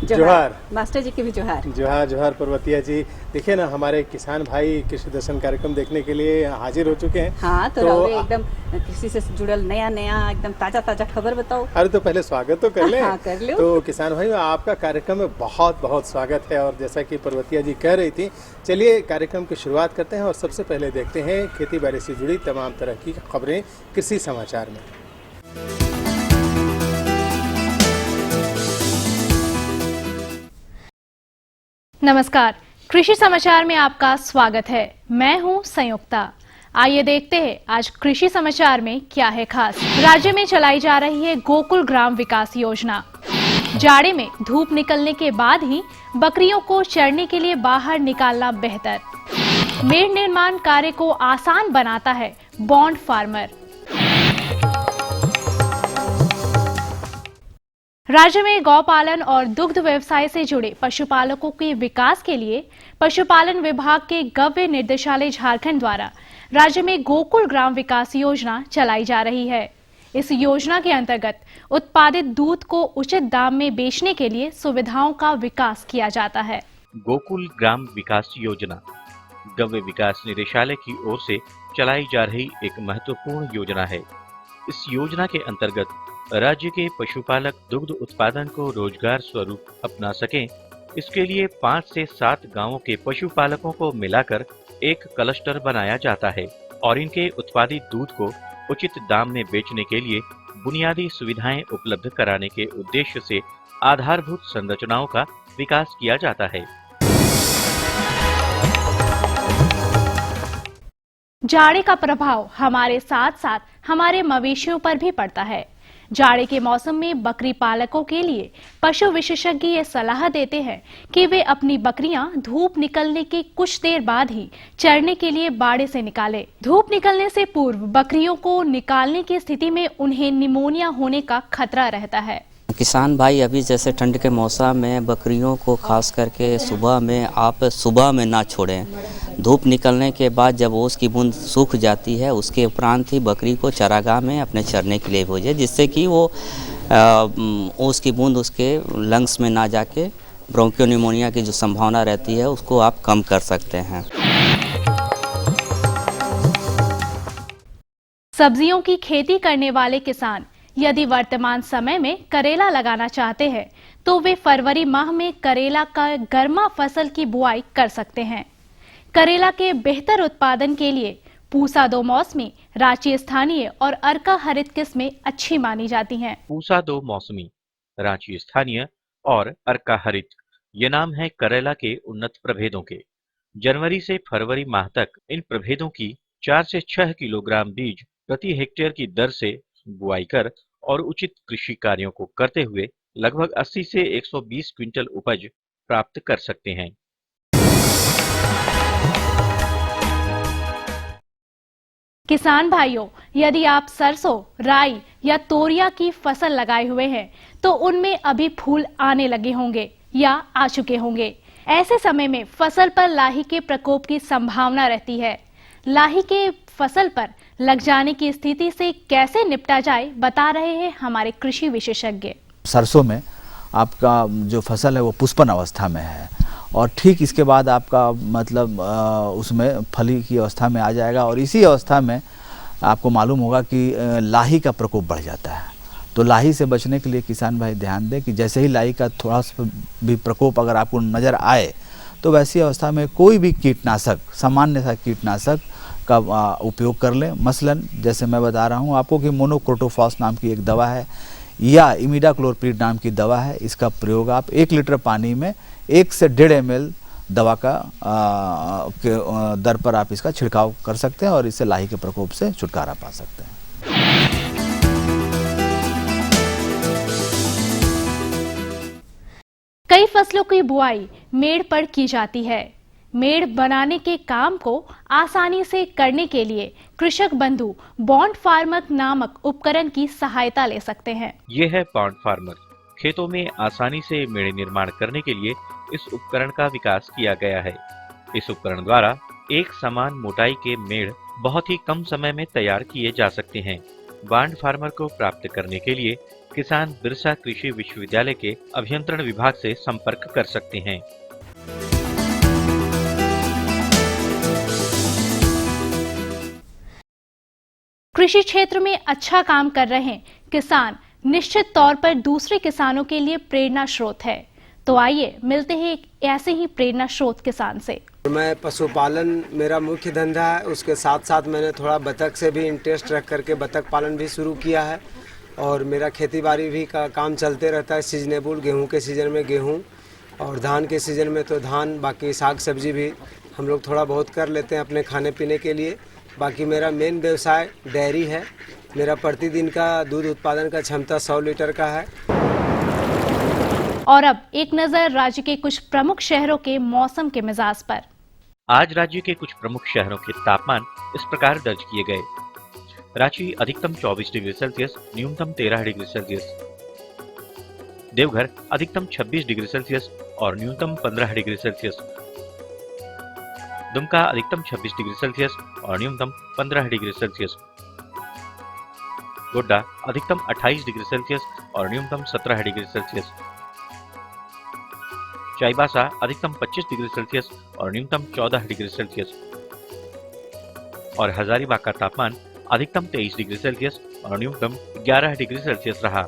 जोहार मास्टर जी की भी जोहार। जोहार जोहार पर्वतिया जी। देखिए ना, हमारे किसान भाई कृषि दर्शन कार्यक्रम देखने के लिए हाजिर हो चुके हैं। हाँ तो राउरे एकदम कृषि से जुड़ल नया नया एकदम ताजा ताजा खबर बताओ। अरे तो पहले स्वागत तो कर ले। हाँ कर लो। तो किसान भाई, आपका कार्यक्रम में बहुत बहुत स्वागत है। और जैसा कि पर्वतिया जी कह रही थी, चलिए कार्यक्रम की शुरुआत करते हैं और सबसे पहले देखते हैं खेती बाड़ी से जुड़ी तमाम तरह की खबरें कृषि समाचार में। नमस्कार, कृषि समाचार में आपका स्वागत है। मैं हूं संयुक्ता। आइए देखते हैं आज कृषि समाचार में क्या है खास। राज्य में चलाई जा रही है गोकुल ग्राम विकास योजना। जाड़े में धूप निकलने के बाद ही बकरियों को चरने के लिए बाहर निकालना बेहतर। मेड़ निर्माण कार्य को आसान बनाता है बॉन्ड फार्मर। राज्य में गौपालन और दुग्ध व्यवसाय से जुड़े पशुपालकों के विकास के लिए पशुपालन विभाग के गव्य निर्देशालय झारखंड द्वारा राज्य में गोकुल ग्राम विकास योजना चलाई जा रही है। इस योजना के अंतर्गत उत्पादित दूध को उचित दाम में बेचने के लिए सुविधाओं का विकास किया जाता है। गोकुल ग्राम विकास योजना गव्य विकास निदेशालय की ओर से चलाई जा रही एक महत्वपूर्ण योजना है। इस योजना के अंतर्गत राज्य के पशुपालक दुग्ध उत्पादन को रोजगार स्वरूप अपना सकें, इसके लिए 5 से 7 गांवों के पशुपालकों को मिलाकर एक क्लस्टर बनाया जाता है और इनके उत्पादित दूध को उचित दाम में बेचने के लिए बुनियादी सुविधाएं उपलब्ध कराने के उद्देश्य से आधारभूत संरचनाओं का विकास किया जाता है। जाड़े का प्रभाव हमारे साथ साथ हमारे मवेशियों पर भी पड़ता है। जाड़े के मौसम में बकरी पालकों के लिए पशु विशेषज्ञ ये सलाह देते हैं कि वे अपनी बकरियां धूप निकलने के कुछ देर बाद ही चरने के लिए बाड़े से निकालें। धूप निकलने से पूर्व बकरियों को निकालने की स्थिति में उन्हें निमोनिया होने का खतरा रहता है। किसान भाई, अभी जैसे ठंड के मौसम में बकरियों को खास करके सुबह में आप सुबह में ना छोड़ें। धूप निकलने के बाद जब ओस की बूंद सूख जाती है, उसके उपरांत ही बकरी को चरागाह में अपने चरने के लिए भेजें, जिससे कि वो ओस की बूंद उसके लंग्स में ना जाके ब्रोंकियोनिमोनिया की जो संभावना रहती है उसको आप कम कर सकते हैं। सब्जियों की खेती करने वाले किसान यदि वर्तमान समय में करेला लगाना चाहते हैं तो वे फरवरी माह में करेला का गर्मा फसल की बुआई कर सकते हैं। करेला के बेहतर उत्पादन के लिए पूसा 2 मौसमी, रांची स्थानीय और अर्का हरित किस्में अच्छी मानी जाती हैं। पूसा 2 मौसमी, रांची स्थानीय और अर्का हरित ये नाम है करेला के उन्नत प्रभेदों के। जनवरी से फरवरी माह तक इन प्रभेदों की 4 से 6 किलोग्राम बीज प्रति हेक्टेयर की दर से बुआई कर और उचित कृषि कार्यों को करते हुए लगभग 80 से 120 क्विंटल उपज प्राप्त कर सकते हैं। किसान भाइयों, यदि आप सरसों, राई या तोरिया की फसल लगाए हुए हैं तो उनमें अभी फूल आने लगे होंगे या आ चुके होंगे। ऐसे समय में फसल पर लाही के प्रकोप की संभावना रहती है। लाही के फसल पर लग जाने की स्थिति से कैसे निपटा जाए, बता रहे हैं हमारे कृषि विशेषज्ञ। सरसों में आपका जो फसल है वो पुष्पन अवस्था में है और ठीक इसके बाद आपका मतलब उसमें फली की अवस्था में आ जाएगा और इसी अवस्था में आपको मालूम होगा कि लाही का प्रकोप बढ़ जाता है। तो लाही से बचने के लिए किसान भाई ध्यान दें कि जैसे ही लाही का थोड़ा सा भी प्रकोप अगर आपको नज़र आए तो वैसी अवस्था में कोई भी कीटनाशक, सामान्य सा कीटनाशक का उपयोग कर लें। मसलन जैसे मैं बता रहा हूँ आपको कि मोनोक्रोटोफॉस नाम की एक दवा है या इमिडाक्लोप्रिड नाम की दवा है। इसका प्रयोग आप 1 लीटर पानी में 1 से 1.5 ml दवा का दर पर आप इसका छिड़काव कर सकते हैं और इससे लाही के प्रकोप से छुटकारा पा सकते हैं। कई फसलों की बुआई मेड़ पर की जाती है। मेड़ बनाने के काम को आसानी से करने के लिए कृषक बंधु बॉन्ड फार्मर नामक उपकरण की सहायता ले सकते हैं। ये है बॉन्ड फार्मर। खेतों में आसानी से मेड़ निर्माण करने के लिए इस उपकरण का विकास किया गया है। इस उपकरण द्वारा एक समान मोटाई के मेड़ बहुत ही कम समय में तैयार किए जा सकते हैं। बॉन्ड फार्मर को प्राप्त करने के लिए किसान बिरसा कृषि विश्वविद्यालय के अभियंत्रण विभाग से संपर्क कर सकते हैं। कृषि क्षेत्र में अच्छा काम कर रहे किसान निश्चित तौर पर दूसरे किसानों के लिए प्रेरणा स्रोत है। तो आइए मिलते हैं एक ऐसे ही प्रेरणा स्रोत किसान से। मैं पशुपालन मेरा मुख्य धंधा है, उसके साथ साथ मैंने थोड़ा बतख से भी इंटरेस्ट रख करके बतख पालन भी शुरू किया है और मेरा खेती बाड़ी भी का काम चलते रहता है। सीजनेबल गेहूं के सीज़न में गेहूं और धान के सीज़न में तो धान, बाकी साग सब्जी भी हम लोग थोड़ा बहुत कर लेते हैं अपने खाने पीने के लिए। बाकी मेरा मेन व्यवसाय डेयरी है। मेरा प्रतिदिन का दूध उत्पादन का क्षमता 100 लीटर का है। और अब एक नजर राज्य के कुछ प्रमुख शहरों के मौसम के मिजाज पर। आज राज्य के कुछ प्रमुख शहरों के तापमान इस प्रकार दर्ज किए गए। रांची अधिकतम 24 डिग्री सेल्सियस, न्यूनतम 13 डिग्री सेल्सियस। देवघर अधिकतम 26 डिग्री सेल्सियस और न्यूनतम 15 डिग्री सेल्सियस। दुमका अधिकतम 26 डिग्री सेल्सियस और न्यूनतम 15 डिग्री सेल्सियस। गोड्डा अधिकतम 28 डिग्री सेल्सियस और न्यूनतम 17 डिग्री सेल्सियस। चाईबासा अधिकतम 25 डिग्री सेल्सियस और न्यूनतम 14 डिग्री सेल्सियस। और हजारीबाग का तापमान अधिकतम 23 डिग्री सेल्सियस और न्यूनतम 11 डिग्री सेल्सियस रहा।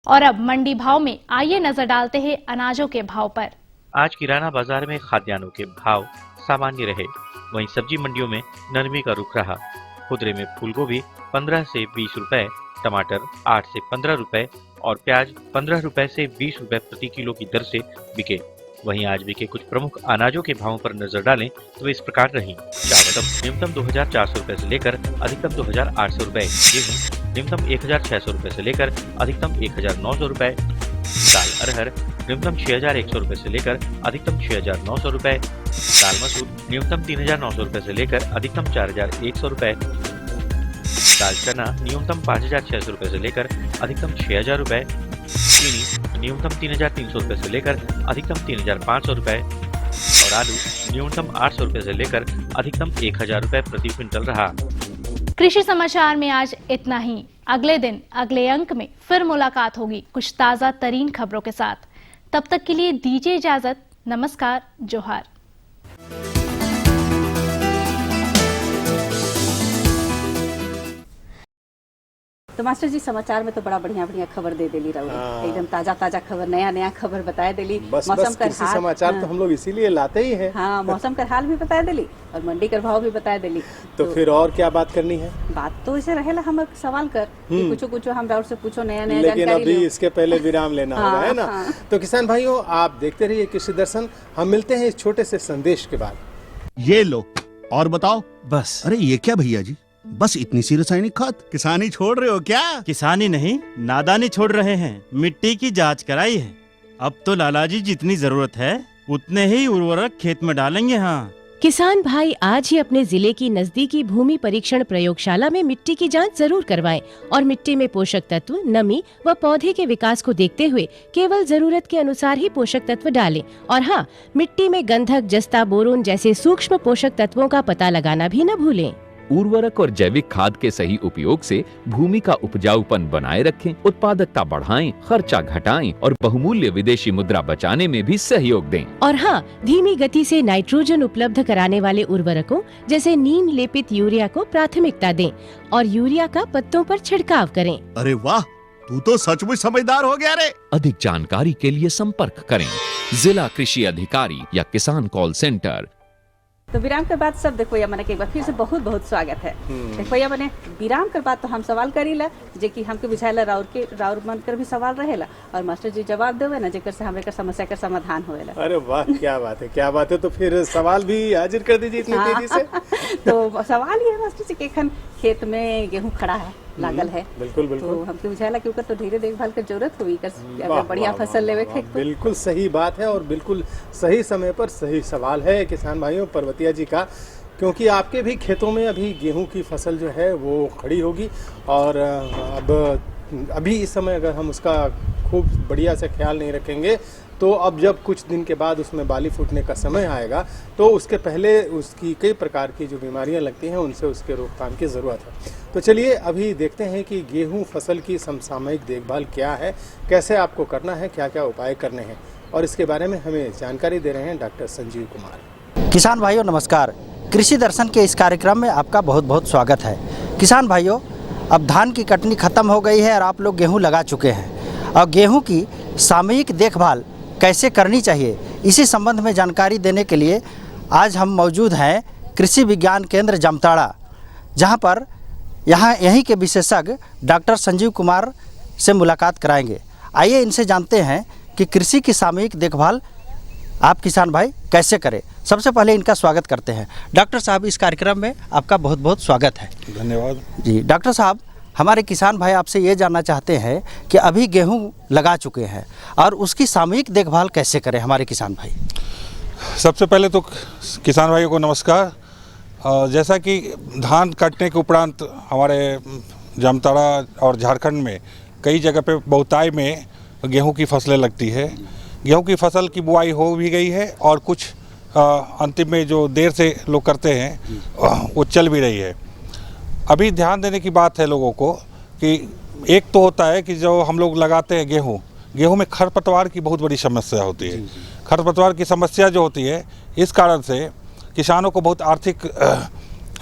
और अब मंडी भाव में आइए नजर डालते हैं अनाजों के भाव पर। आज किराना बाजार में खाद्यान्नों के भाव सामान्य रहे। वहीं सब्जी मंडियों में नरमी का रुख रहा। खुदरे में फूलगोभी 15 से 20 रुपए, टमाटर 8 से 15 रुपए और प्याज 15 रुपए से 20 रुपए प्रति किलो की दर से बिके। वहीं आज बिके कुछ प्रमुख अनाजों के भावों पर नजर डालें तो वे इस प्रकार रही। चावल न्यूनतम 2400 रुपए से लेकर अधिकतम 2800 रुपए। गेहूँ न्यूनतम 1600 रुपए से लेकर अधिकतम 1900 रुपए। दाल अरहर न्यूनतम 6100 रुपए से लेकर अधिकतम 6900 रुपए। दाल मसूर न्यूनतम 3900 रुपए से लेकर अधिकतम 4100 रुपए। दाल चना न्यूनतम 5600 रुपए से लेकर अधिकतम 6000 रुपए। चीनी न्यूनतम 3300 रुपए से लेकर अधिकतम 3500 रुपए और आलू न्यूनतम 800 रुपए से लेकर अधिकतम 1000 रुपए प्रति क्विंटल रहा। कृषि समाचार में आज इतना ही। अगले दिन अगले अंक में फिर मुलाकात होगी कुछ ताजा तरीन खबरों के साथ। तब तक के लिए दीजिए इजाजत। नमस्कार, जोहार। तो मास्टर जी समाचार में तो बड़ा बढ़िया बढ़िया खबर दे देली रहो, एकदम ताजा ताजा खबर, नया नया खबर बताए देली। मौसम का हाल समाचार तो हम लोग इसीलिए लाते ही हैं। हाँ, मौसम का हाल भी बताए देली और मंडी का भाव भी बताए देली। तो फिर और क्या बात करनी है? बात तो ऐसे रहेला, हम सवाल कर कुछ कुछ हम राउर से पूछो, नया नया लेकिन जानकारी अभी लो। इसके पहले विराम लेना होगा, है ना? तो किसान भाइयों, आप देखते रहिए कृषि दर्शन। हम मिलते हैं इस छोटे से संदेश के बाद। ये लो और बताओ। बस। अरे ये क्या भैया जी, बस इतनी सी रासायनिक खाद? किसानी छोड़ रहे हो क्या? किसानी नहीं, नादानी छोड़ रहे हैं। मिट्टी की जांच कराई है। अब तो लाला जी जितनी जरूरत है उतने ही उर्वरक खेत में डालेंगे। हाँ, किसान भाई आज ही अपने जिले की नजदीकी भूमि परीक्षण प्रयोगशाला में मिट्टी की जांच जरूर करवाएं और मिट्टी में पोषक तत्व, नमी व पौधे के विकास को देखते हुए केवल जरूरत के अनुसार ही पोषक तत्व डालें। और हाँ, मिट्टी में गंधक, जस्ता, बोरोन जैसे सूक्ष्म पोषक तत्वों का पता लगाना भी न भूलें। उर्वरक और जैविक खाद के सही उपयोग से भूमि का उपजाऊपन बनाए रखें, उत्पादकता बढ़ाएं, खर्चा घटाएं और बहुमूल्य विदेशी मुद्रा बचाने में भी सहयोग दें। और हाँ, धीमी गति से नाइट्रोजन उपलब्ध कराने वाले उर्वरकों जैसे नीम लेपित यूरिया को प्राथमिकता दें और यूरिया का पत्तों पर छिड़काव करें। अरे वाह, तू तो सचमुच समझदार हो गया रे। अधिक जानकारी के लिए संपर्क करें जिला कृषि अधिकारी या किसान कॉल सेंटर। तो विराम के बाद सब देखो या मैंने एक बार फिर से बहुत बहुत स्वागत है। देखो या मैंने विराम के बाद तो हम सवाल करीला जे कि हमके बुझाइला राउर मन कर भी सवाल रहेला और मास्टर जी जवाब देवे ना जेकर से हमरे समस्या का समाधान होएला। अरे वाह, क्या बात है, क्या बात है। तो फिर सवाल भी हाजिर कर दीजिए इतनी तेजी से। तो सवाल ये है मास्टर जी कि एखन खेत में गेहूं खड़ा है, लागल है। बिल्कुल बिल्कुल। तो हमके बुझाइला कि ओकर तो धीरे देखभाल के जरूरत हुई अगर बढ़िया फसल लेवे के। बिल्कुल सही बात है और बिल्कुल सही समय पर सही सवाल है किसान भाइयों पर्वतिया जी का, क्योंकि आपके भी खेतों में अभी गेहूं की फसल जो है वो खड़ी होगी और अब अभी इस समय अगर हम उसका खूब बढ़िया से ख्याल नहीं रखेंगे तो अब जब कुछ दिन के बाद उसमें बाली फूटने का समय आएगा तो उसके पहले उसकी कई प्रकार की जो बीमारियां लगती हैं उनसे उसके रोकथाम की ज़रूरत है। तो चलिए अभी देखते हैं कि गेहूं फसल की समसामयिक देखभाल क्या है, कैसे आपको करना है, क्या क्या उपाय करने हैं, और इसके बारे में हमें जानकारी दे रहे हैं डॉक्टर संजीव कुमार। किसान भाइयों नमस्कार, कृषि दर्शन के इस कार्यक्रम में आपका बहुत बहुत स्वागत है। किसान भाइयों, अब धान की कटनी खत्म हो गई है और आप लोग गेहूं लगा चुके हैं, और गेहूं की सामयिक देखभाल कैसे करनी चाहिए, इसी संबंध में जानकारी देने के लिए आज हम मौजूद हैं कृषि विज्ञान केंद्र जामताड़ा, जहां पर यहीं के विशेषज्ञ डॉक्टर संजीव कुमार से मुलाकात कराएंगे। आइए इनसे जानते हैं कि कृषि की सामयिक देखभाल आप किसान भाई कैसे करें। सबसे पहले इनका स्वागत करते हैं। डॉक्टर साहब, इस कार्यक्रम में आपका बहुत बहुत स्वागत है। धन्यवाद जी। डॉक्टर साहब, हमारे किसान भाई आपसे ये जानना चाहते हैं कि अभी गेहूं लगा चुके हैं और उसकी सामयिक देखभाल कैसे करें हमारे किसान भाई। सबसे पहले तो किसान भाइयों को नमस्कार। जैसा कि धान काटने के उपरांत हमारे जामताड़ा और झारखंड में कई जगह पे बहुतायत में गेहूं की फसलें लगती है। गेहूं की फसल की बुआई हो भी गई है और कुछ अंतिम में जो देर से लोग करते हैं वो चल भी रही है। अभी ध्यान देने की बात है लोगों को कि एक तो होता है कि जो हम लोग लगाते हैं गेहूं में खरपतवार की बहुत बड़ी समस्या होती है। खरपतवार की समस्या जो होती है, इस कारण से किसानों को बहुत आर्थिक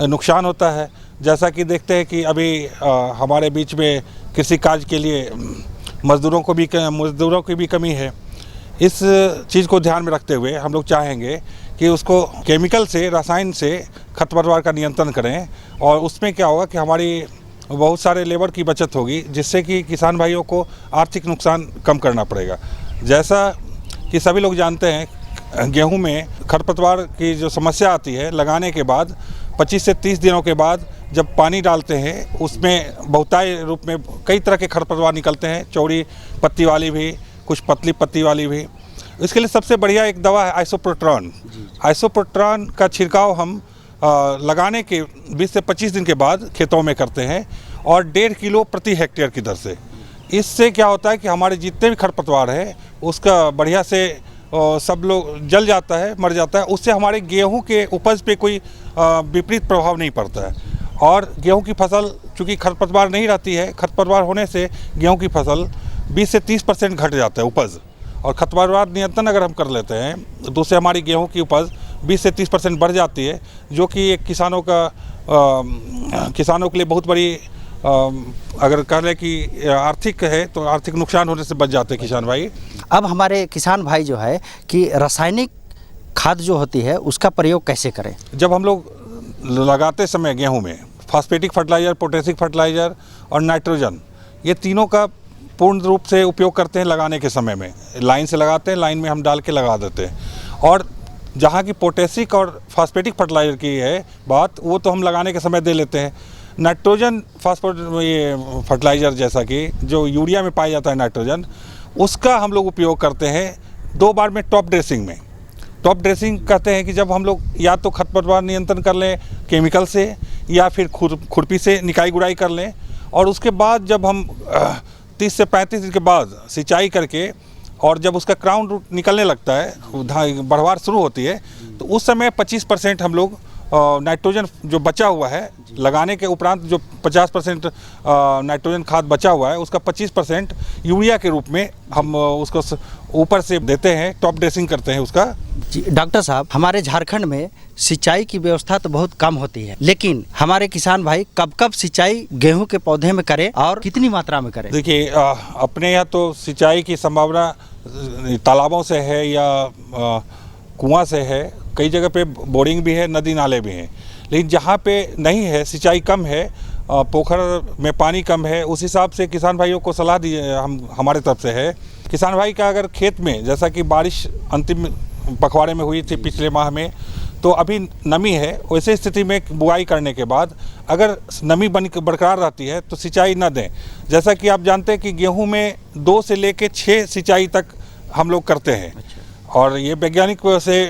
नुकसान होता है। जैसा कि देखते हैं कि अभी हमारे बीच में कृषि कार्य के लिए मज़दूरों की भी कमी है। इस चीज़ को ध्यान में रखते हुए हम लोग चाहेंगे कि उसको केमिकल से, रसायन से खरपतवार का नियंत्रण करें, और उसमें क्या होगा कि हमारी बहुत सारे लेबर की बचत होगी, जिससे कि किसान भाइयों को आर्थिक नुकसान कम करना पड़ेगा। जैसा कि सभी लोग जानते हैं, गेहूं में खरपतवार की जो समस्या आती है, लगाने के बाद 25 से 30 दिनों के बाद जब पानी डालते हैं, उसमें बहुतायत रूप में कई तरह के खरपतवार निकलते हैं, चौड़ी पत्ती वाली भी, कुछ पतली पत्ती वाली भी। इसके लिए सबसे बढ़िया एक दवा है आइसोप्रोट्रॉन। आइसोप्रोट्रॉन का छिड़काव हम लगाने के 20 से 25 दिन के बाद खेतों में करते हैं, और 1.5 किलो प्रति हेक्टेयर की दर से। इससे क्या होता है कि हमारे जितने भी खरपतवार है उसका बढ़िया से सब लोग जल जाता है, मर जाता है। उससे हमारे गेहूं के उपज पे कोई विपरीत प्रभाव नहीं पड़ता है। और गेहूं की फसल चूँकि खरपतवार नहीं रहती है, खरपतवार होने से गेहूं की फसल 20 से 30% घट जाता है उपज, और खरपतवार नियंत्रण अगर हम कर लेते हैं तो उससे हमारी गेहूं की उपज 20 से 30% बढ़ जाती है, जो कि एक किसानों के लिए बहुत बड़ी अगर कह लें कि आर्थिक है तो आर्थिक नुकसान होने से बच जाते हैं किसान भाई। अब हमारे किसान भाई जो है कि रासायनिक खाद जो होती है उसका प्रयोग कैसे करें। जब हम लोग लगाते समय गेहूं में फास्फेटिक फर्टिलाइज़र, पोटेशियम फर्टिलाइज़र और नाइट्रोजन, ये तीनों का पूर्ण रूप से उपयोग करते हैं। लगाने के समय में लाइन से लगाते हैं, लाइन में हम डाल के लगा देते हैं। और जहाँ की पोटेशिक और फास्फेटिक फर्टिलाइज़र की है बात, वो तो हम लगाने के समय दे लेते हैं। नाइट्रोजन ये फर्टिलाइज़र जैसा कि जो यूरिया में पाया जाता है नाइट्रोजन, उसका हम लोग उपयोग करते हैं 2 बार में टॉप ड्रेसिंग में। टॉप ड्रेसिंग कहते हैं कि जब हम लोग या तो खरपतवार नियंत्रण कर लें केमिकल से, या फिर खुरपी से निकाई गुड़ाई कर लें, और उसके बाद जब हम 30 से 35 दिन के बाद सिंचाई करके, और जब उसका क्राउन रूट निकलने लगता है, बढ़वार शुरू होती है, तो उस समय 25% हम लोग नाइट्रोजन जो बचा हुआ है लगाने के उपरांत, जो 50% नाइट्रोजन खाद बचा हुआ है, उसका 25% यूरिया के रूप में हम उसको ऊपर से देते हैं, टॉप ड्रेसिंग करते हैं उसका। जी डॉक्टर साहब, हमारे झारखंड में सिंचाई की व्यवस्था तो बहुत कम होती है, लेकिन हमारे किसान भाई कब कब सिंचाई गेहूं के पौधे में करें और कितनी मात्रा में करें। देखिए, अपने यहाँ तो सिंचाई की संभावना तालाबों से है या कुआं से है, कई जगह पे बोरिंग भी है, नदी नाले भी हैं। लेकिन जहाँ पे नहीं है, सिंचाई कम है, पोखर में पानी कम है, उस हिसाब से किसान भाइयों को सलाह दी हमारे तरफ से है। किसान भाई का अगर खेत में, जैसा कि बारिश अंतिम पखवाड़े में हुई थी पिछले माह में, तो अभी नमी है, वैसे स्थिति में बुआई करने के बाद अगर नमी बरकरार रहती है तो सिंचाई न दें। जैसा कि आप जानते हैं कि गेहूं में 2 से लेकर 6 सिंचाई तक हम लोग करते हैं, और ये वैज्ञानिक से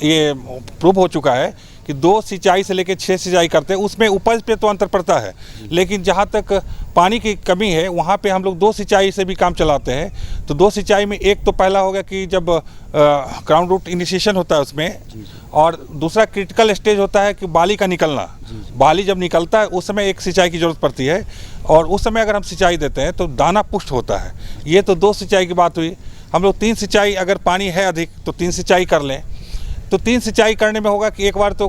ये प्रूव हो चुका है कि 2 सिंचाई से लेकर 6 सिंचाई करते हैं, उसमें उपज पे तो अंतर पड़ता है, लेकिन जहाँ तक पानी की कमी है वहाँ पे हम लोग 2 सिंचाई से भी काम चलाते हैं। तो 2 सिंचाई में एक तो पहला हो गया कि जब ग्राउंड रूट इनिशिएशन होता है उसमें, और दूसरा क्रिटिकल स्टेज होता है कि बाली का निकलना। बाली जब निकलता है उस समय एक सिंचाई की ज़रूरत पड़ती है, और उस समय अगर हम सिंचाई देते हैं तो दाना पुष्ट होता है। ये तो 2 सिंचाई की बात हुई। हम लोग 3 सिंचाई, अगर पानी है अधिक तो 3 सिंचाई कर लें। तो 3 सिंचाई करने में होगा कि एक बार तो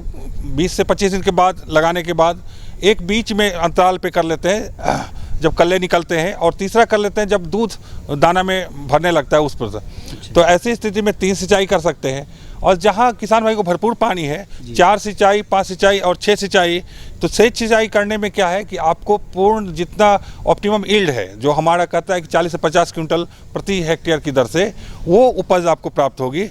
20 से 25 दिन के बाद लगाने के बाद एक बीच में अंतराल पे कर लेते हैं जब कल्ले निकलते हैं, और तीसरा कर लेते हैं जब दूध दाना में भरने लगता है उस पर। तो ऐसी स्थिति में 3 सिंचाई कर सकते हैं। और जहाँ किसान भाई को भरपूर पानी है, 4 सिंचाई, 5 सिंचाई और 6 सिंचाई, तो 6 सिंचाई करने में क्या है कि आपको पूर्ण जितना ऑप्टिमम यील्ड है, जो हमारा कहता है कि 40 से 50 क्विंटल प्रति हेक्टेयर की दर से वो उपज आपको प्राप्त होगी।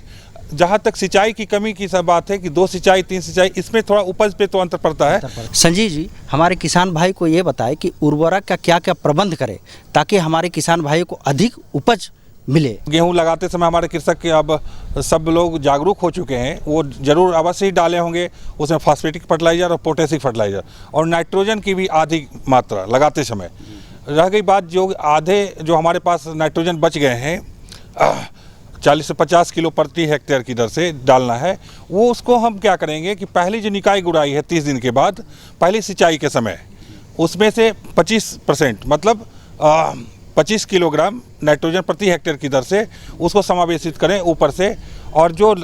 जहाँ तक सिंचाई की कमी की सब बात है कि 2 सिंचाई 3 सिंचाई, इसमें थोड़ा उपज पे तो अंतर पड़ता है। संजीव जी, हमारे किसान भाई को ये बताएं कि उर्वरक का क्या क्या प्रबंध करें ताकि हमारे किसान भाइयों को अधिक उपज मिले। गेहूं लगाते समय हमारे कृषक के अब सब लोग जागरूक हो चुके हैं, वो जरूर अवश्य ही डाले होंगे उसमें फॉस्फेटिक फर्टिलाइजर और पोटेशिक फर्टिलाइजर और नाइट्रोजन की भी आधी मात्रा लगाते समय। रह गई बात जो हमारे पास नाइट्रोजन बच गए हैं 40 से 50 किलो प्रति हेक्टेयर की दर से डालना है, वो उसको हम क्या करेंगे कि पहली जो निकाई गुड़ाई है 30 दिन के बाद पहली सिंचाई के समय उसमें से 25% मतलब 25 किलोग्राम नाइट्रोजन प्रति हेक्टेयर की दर से उसको समावेशित करें ऊपर से, और जो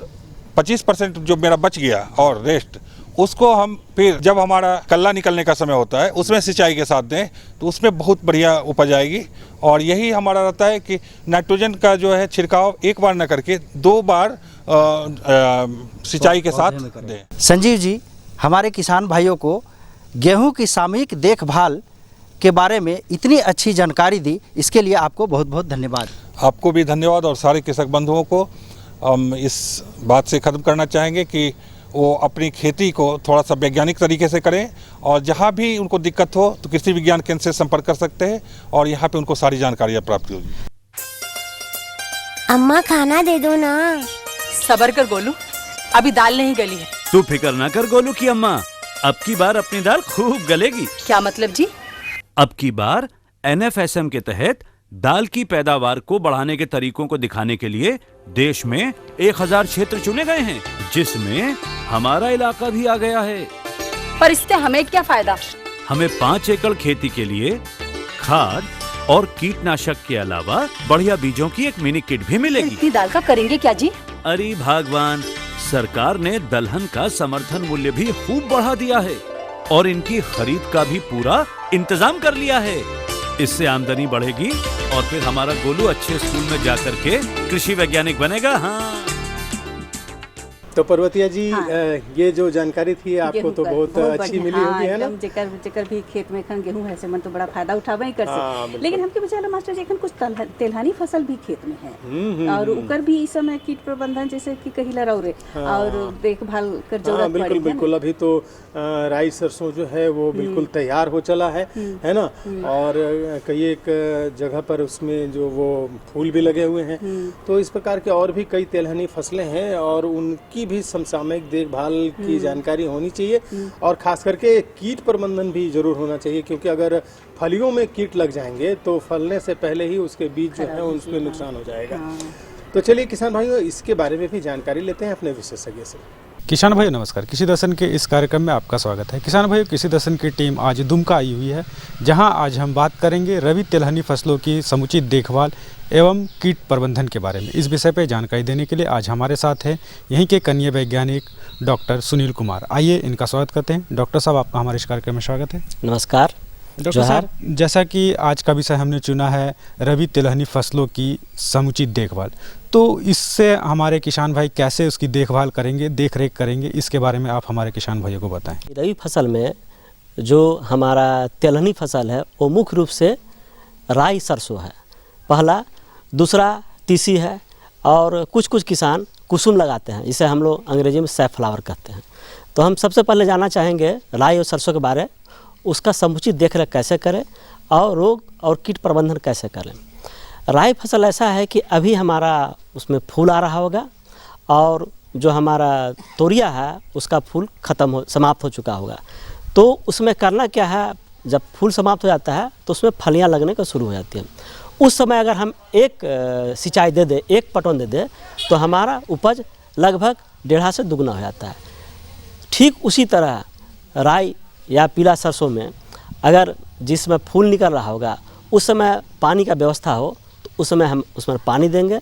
25% जो मेरा बच गया और रेस्ट उसको हम फिर जब हमारा कल्ला निकलने का समय होता है उसमें सिंचाई के साथ दें तो उसमें बहुत बढ़िया उपज आएगी। और यही हमारा रहता है कि नाइट्रोजन का जो है छिड़काव एक बार न करके 2 बार सिंचाई के साथ दें। संजीव जी, हमारे किसान भाइयों को गेहूं की सामूहिक देखभाल के बारे में इतनी अच्छी जानकारी दी, इसके लिए आपको बहुत बहुत धन्यवाद। आपको भी धन्यवाद, और सारे कृषक बंधुओं को हम इस बात से ख़त्म करना चाहेंगे कि वो अपनी खेती को थोड़ा सा वैज्ञानिक तरीके से करें, और जहाँ भी उनको दिक्कत हो तो कृषि विज्ञान केंद्र से संपर्क कर सकते हैं और यहाँ पे उनको सारी जानकारियाँ प्राप्त होगी। अम्मा खाना दे दो ना। सबर कर गोलू, अभी दाल नहीं गली है। तू फिक्र ना कर गोलू की अम्मा, अब की बार अपनी दाल खूब गलेगी। क्या मतलब जी? अब की बार NFSM के तहत दाल की पैदावार को बढ़ाने के तरीकों को दिखाने के लिए देश में 1000 क्षेत्र चुने गए हैं, जिसमें हमारा इलाका भी आ गया है। पर इससे हमें क्या फायदा? हमें 5 एकड़ खेती के लिए खाद और कीटनाशक के अलावा बढ़िया बीजों की एक मिनी किट भी मिलेगी। इतनी दाल का करेंगे क्या जी? अरे भगवान, सरकार ने दलहन का समर्थन मूल्य भी खूब बढ़ा दिया है और इनकी खरीद का भी पूरा इंतजाम कर लिया है। इससे आमदनी बढ़ेगी और फिर हमारा गोलू अच्छे स्कूल में जाकर के कृषि वैज्ञानिक बनेगा। हाँ। तो पर्वतिया जी, हाँ। ये जो जानकारी थी आपको तो बहुत अच्छी मिली होगी, है ना? जेकर भी खेत में खन गेहूं है से मन तो बड़ा फायदा उठावे ही कर से। लेकिन हमके विचार मास्टर जी, कुछ तेलहानी फसल भी खेत में है और उकर भी इस समय कीट प्रबंधन जैसे कि कहिला रौरे और देखभाल कर जरूरत पड़ी है। बिल्कुल, अभी तो राई सरसों जो है वो बिल्कुल तैयार हो चला है ना? और कई एक जगह पर उसमें जो वो फूल भी लगे हुए हैं। तो इस प्रकार के और भी कई तेलहनी फसलें हैं और उनकी भी समसामयिक देखभाल की जानकारी होनी चाहिए, और खास करके कीट प्रबंधन भी जरूर होना चाहिए, क्योंकि अगर फलियों में कीट लग जाएंगे तो फलने से पहले ही उसके बीज जो है उसमें नुकसान हो जाएगा। तो चलिए किसान भाइयों, इसके बारे में भी जानकारी लेते हैं अपने विशेषज्ञ से। किसान भाइयों नमस्कार, कृषि दर्शन के इस कार्यक्रम में आपका स्वागत है। किसान भाइयों, कृषि दर्शन की टीम आज दुमका आई हुई है, जहां आज हम बात करेंगे रबी तिलहनी फसलों की समुचित देखभाल एवं कीट प्रबंधन के बारे में। इस विषय पर जानकारी देने के लिए आज हमारे साथ हैं यहीं के कन्या वैज्ञानिक डॉक्टर सुनील कुमार। आइए इनका स्वागत करते हैं। डॉक्टर साहब, आपका हमारे इस कार्यक्रम में स्वागत है। नमस्कार डॉक्टर साहब, जैसा कि आज का विषय हमने चुना है रबी तिलहनी फसलों की समुचित देखभाल, तो इससे हमारे किसान भाई कैसे उसकी देखभाल करेंगे, देख रेख करेंगे, इसके बारे में आप हमारे किसान भाइयों को बताएं। रबी फसल में जो हमारा तिलहनी फसल है वो मुख्य रूप से राई सरसों है पहला, दूसरा तीसी है, और कुछ किसान कुसुम लगाते हैं, इसे हम लोग अंग्रेजी में सैफ्लावर कहते हैं। तो हम सबसे पहले जानना चाहेंगे राई और सरसों के बारे, उसका समुचित देखरेख कैसे करें और रोग और कीट प्रबंधन कैसे करें। राई फसल ऐसा है कि अभी हमारा उसमें फूल आ रहा होगा और जो हमारा तोरिया है उसका फूल समाप्त हो चुका होगा। तो उसमें करना क्या है, जब फूल समाप्त हो जाता है तो उसमें फलियां लगने का शुरू हो जाती हैं। उस समय अगर हम एक सिंचाई दे दें, एक पटवन दे दें, तो हमारा उपज लगभग 1.5 से दुगना हो जाता है। ठीक उसी तरह राई या पीला सरसों में अगर जिसमें फूल निकल रहा होगा उस समय पानी का व्यवस्था हो तो उस समय हम उसमें पानी देंगे,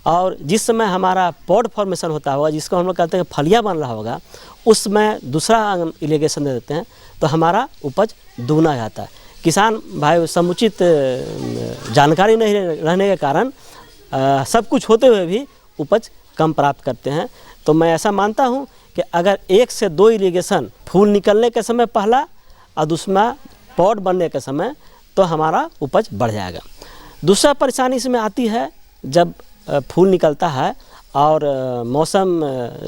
और जिस समय हमारा पॉड फॉर्मेशन होता होगा, जिसको हम लोग कहते हैं फलियाँ बन रहा होगा, उस समय दूसरा इरिगेशन दे देते हैं तो हमारा उपज दुगना हो जाता है। किसान भाई समुचित जानकारी नहीं रहने के कारण सब कुछ होते हुए भी उपज कम प्राप्त करते हैं। तो मैं ऐसा मानता हूं कि अगर 1 से 2 इरिगेशन फूल निकलने के समय पहला और दूसरा पॉड बनने के समय, तो हमारा उपज बढ़ जाएगा। दूसरा परेशानी इसमें आती है जब फूल निकलता है और मौसम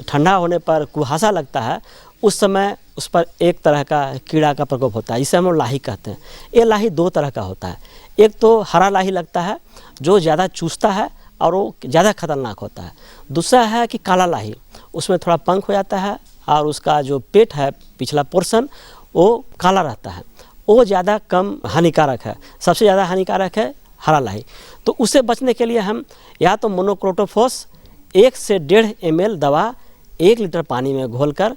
ठंडा होने पर कुहासा लगता है, उस समय उस पर एक तरह का कीड़ा का प्रकोप होता है, इसे हम लोग लाही कहते हैं। ये लाही 2 तरह का होता है। एक तो हरा लाही लगता है जो ज़्यादा चूसता है और वो ज़्यादा खतरनाक होता है। दूसरा है कि काला लाही, उसमें थोड़ा पंख हो जाता है और उसका जो पेट है पिछला पोर्शन वो काला रहता है, वो ज़्यादा कम हानिकारक है। सबसे ज़्यादा हानिकारक है हरा लाही। तो उससे बचने के लिए हम या तो मोनोक्रोटोफॉस 1 से 1.5 ml दवा 1 लीटर पानी में घोलकर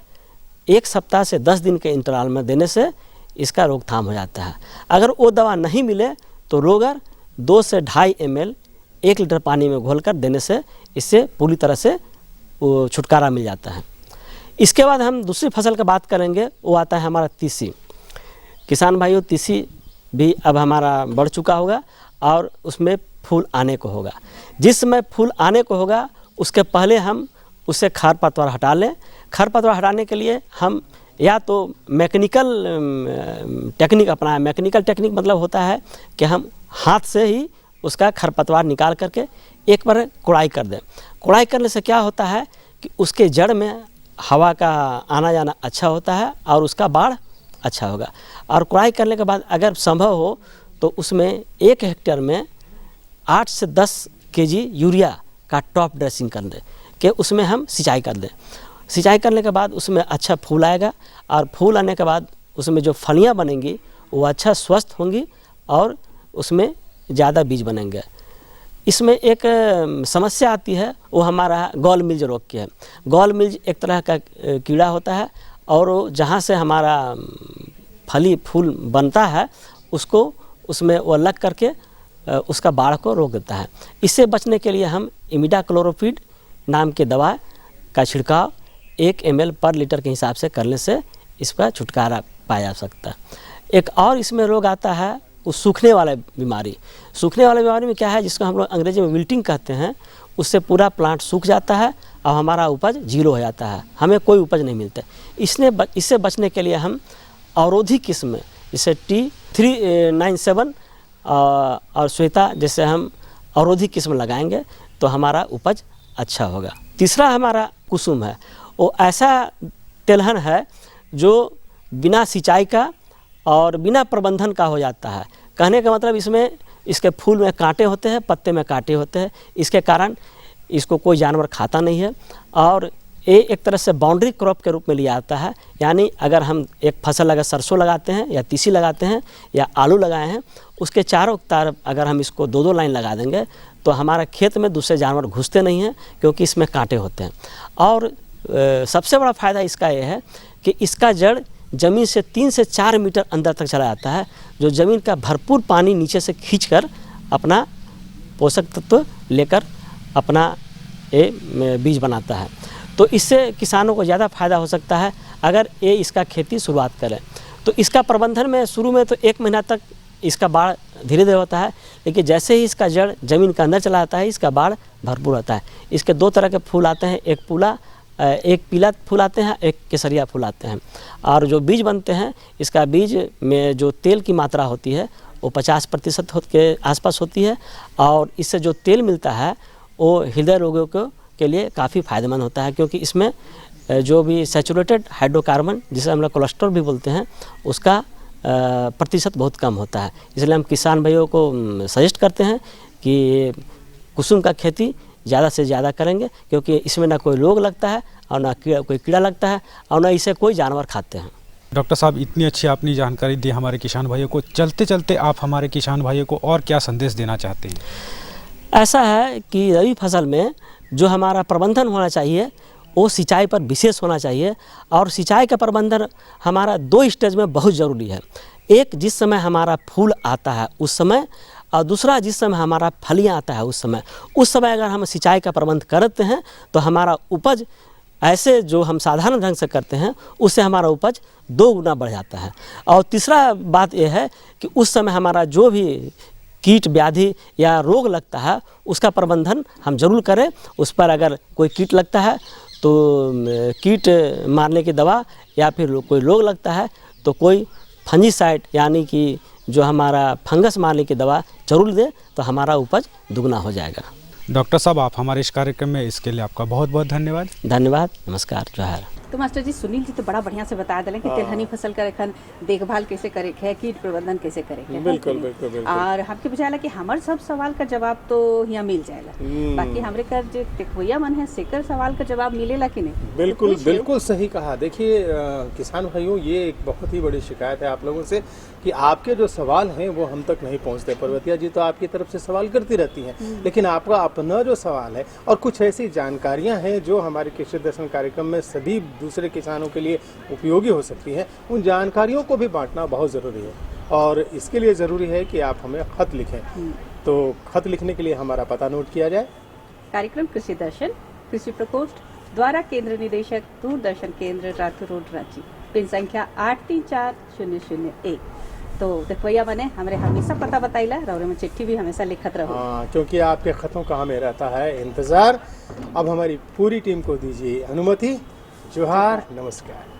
1 सप्ताह से 10 दिन के इंतराल में देने से इसका रोकथाम हो जाता है। अगर वो दवा नहीं मिले तो रोगर 2 से 2.5 ml 1 लीटर पानी में घोलकर देने से इससे पूरी तरह से वो छुटकारा मिल जाता है। इसके बाद हम दूसरी फसल की बात करेंगे, वो आता है हमारा तीसी। किसान भाइयों, तीसी भी अब हमारा बढ़ चुका होगा और उसमें फूल आने को होगा। जिस समय फूल आने को होगा उसके पहले हम उससे खार पतवार हटा लें। खार पतवार हटाने के लिए हम या तो मैकेनिकल टेक्निक अपनाएं। मैकेनिकल टेक्निक मतलब होता है कि हम हाथ से ही उसका खरपतवार निकाल करके एक बार कोड़ाई कर दें। कोड़ाई करने से क्या होता है कि उसके जड़ में हवा का आना जाना अच्छा होता है और उसका बाढ़ अच्छा होगा। और कोड़ाई करने के बाद अगर संभव हो तो उसमें 1 हेक्टेयर में 8 से 10 kg यूरिया का टॉप ड्रेसिंग कर दें कि उसमें हम सिंचाई कर दें। सिंचाई करने के बाद उसमें अच्छा फूल आएगा और फूल आने के बाद उसमें जो फलियां बनेंगी वो अच्छा स्वस्थ होंगी और उसमें ज़्यादा बीज बनेंगे। इसमें एक समस्या आती है, वो हमारा गॉल मिल्ज रोग की है। गॉल मिल्ज एक तरह का कीड़ा होता है और जहाँ से हमारा फली फूल बनता है उसको उसमें वो लग करके उसका बाढ़ को रोक देता है। इससे बचने के लिए हम इमिडाक्लोरोपिड नाम के दवा का छिड़काव 1 ml पर लीटर के हिसाब से करने से इसका छुटकारा पाया जा सकता है। एक और इसमें रोग आता है उस सूखने वाला बीमारी। सूखने वाला बीमारी में क्या है, जिसको हम लोग अंग्रेजी में विल्टिंग कहते हैं, उससे पूरा प्लांट सूख जाता है और हमारा उपज 0 हो जाता है, हमें कोई उपज नहीं मिलता। इससे बचने के लिए हम अवरोधी किस्म जैसे T397 और श्वेता जैसे हम अवरोधी किस्म लगाएंगे तो हमारा उपज अच्छा होगा। तीसरा हमारा कुसुम है। वो ऐसा तिलहन है जो बिना सिंचाई का और बिना प्रबंधन का हो जाता है। कहने का मतलब इसमें इसके फूल में कांटे होते हैं, पत्ते में कांटे होते हैं, इसके कारण इसको कोई जानवर खाता नहीं है और ये एक तरह से बाउंड्री क्रॉप के रूप में लिया जाता है। यानी अगर हम एक फसल अगर सरसों लगाते हैं या तीसी लगाते हैं या आलू लगाए हैं, उसके चारों तरफ अगर हम इसको 2-2 लाइन लगा देंगे तो हमारा खेत में दूसरे जानवर घुसते नहीं हैं क्योंकि इसमें कांटे होते हैं। और सबसे बड़ा फ़ायदा इसका ये है कि इसका जड़ ज़मीन से 3 से 4 मीटर अंदर तक चला जाता है, जो ज़मीन का भरपूर पानी नीचे से खींचकर अपना पोषक तत्व लेकर अपना ये बीज बनाता है। तो इससे किसानों को ज़्यादा फ़ायदा हो सकता है अगर ये इसका खेती शुरुआत करें। तो इसका प्रबंधन में शुरू में तो 1 महीना तक इसका बाढ़ धीरे धीरे होता है, लेकिन जैसे ही इसका जड़ ज़मीन के अंदर चला जाता है इसका बाढ़ भरपूर होता है। इसके 2 तरह के फूल आते हैं, एक पीला फूल आते हैं, एक केसरिया फूल आते हैं। और जो बीज बनते हैं, इसका बीज में जो तेल की मात्रा होती है वो 50% के आसपास होती है और इससे जो तेल मिलता है वो हृदय रोगों के लिए काफ़ी फ़ायदेमंद होता है, क्योंकि इसमें जो भी सैचुरेटेड हाइड्रोकार्बन जिसे हम लोग कोलेस्ट्रॉल भी बोलते हैं उसका प्रतिशत बहुत कम होता है। इसलिए हम किसान भाइयों को सजेस्ट करते हैं कि कुसुम का खेती ज़्यादा से ज़्यादा करेंगे, क्योंकि इसमें ना कोई रोग लगता है और ना कोई कीड़ा लगता है और ना इसे कोई जानवर खाते हैं। डॉक्टर साहब, इतनी अच्छी आपने जानकारी दी हमारे किसान भाइयों को। चलते चलते आप हमारे किसान भाइयों को और क्या संदेश देना चाहते हैं? ऐसा है कि रबी फसल में जो हमारा प्रबंधन होना चाहिए वो सिंचाई पर विशेष होना चाहिए, और सिंचाई का प्रबंधन हमारा 2 स्टेज में बहुत ज़रूरी है। एक, जिस समय हमारा फूल आता है उस समय, और दूसरा जिस समय हमारा फलियाँ आता है उस समय अगर हम सिंचाई का प्रबंध करते हैं तो हमारा उपज ऐसे जो हम साधारण ढंग से करते हैं उससे हमारा उपज 2 गुना बढ़ जाता है। और तीसरा बात यह है कि उस समय हमारा जो भी कीट व्याधि या रोग लगता है उसका प्रबंधन हम जरूर करें। उस पर अगर कोई कीट लगता है तो कीट मारने की दवा, या फिर कोई रोग लगता है तो कोई फंजीसाइड यानी कि जो हमारा फंगस मारने की दवा जरूर दे, तो हमारा उपज दुगना हो जाएगा। डॉक्टर साहब, आप हमारे इस कार्यक्रम में इसके लिए आपका बहुत बहुत धन्यवाद। धन्यवाद, नमस्कार, जोहार। तो मास्टर जी, सुनील जी तो बड़ा बढ़िया से बता दिले कि तिलहनी फसल का रेखन देखभाल कैसे करे है, कीट प्रबंधन कैसे करे है। बिल्कुल बिल्कुल बिल्कुल। और हमके बुझाला कि हमार सब सवाल का जवाब तो यहाँ मिल जाएगा, बाकी हमरे कर जो देखोया मन है सेकर सवाल का जवाब मिलेला कि नहीं? बिल्कुल बिल्कुल सही कहा। देखिए किसान भाइयों, ये एक बहुत ही बड़ी शिकायत है आप लोगों से कि आपके जो सवाल हैं वो हम तक नहीं पहुंचते। पर्वतिया जी तो आपकी तरफ से सवाल करती रहती हैं, लेकिन आपका अपना जो सवाल है और कुछ ऐसी जानकारियां हैं जो हमारे कृषि दर्शन कार्यक्रम में सभी दूसरे किसानों के लिए उपयोगी हो सकती हैं, उन जानकारियों को भी बांटना बहुत ज़रूरी है। और इसके लिए ज़रूरी है कि आप हमें खत लिखें। तो खत लिखने के लिए हमारा पता नोट किया जाए। कार्यक्रम कृषि दर्शन, कृषि प्रकोष्ठ, द्वारा केंद्र निदेशक, दूरदर्शन केंद्र, राठौर रोड, रांची, पिन संख्या 834001। तो देखिए मैंने हमरे हमेशा पता बताइला, और में चिट्ठी भी हमेशा लिखत रहो। हाँ, क्योंकि आपके खतों का हमें रहता है इंतजार। अब हमारी पूरी टीम को दीजिए अनुमति। जोहार, नमस्कार।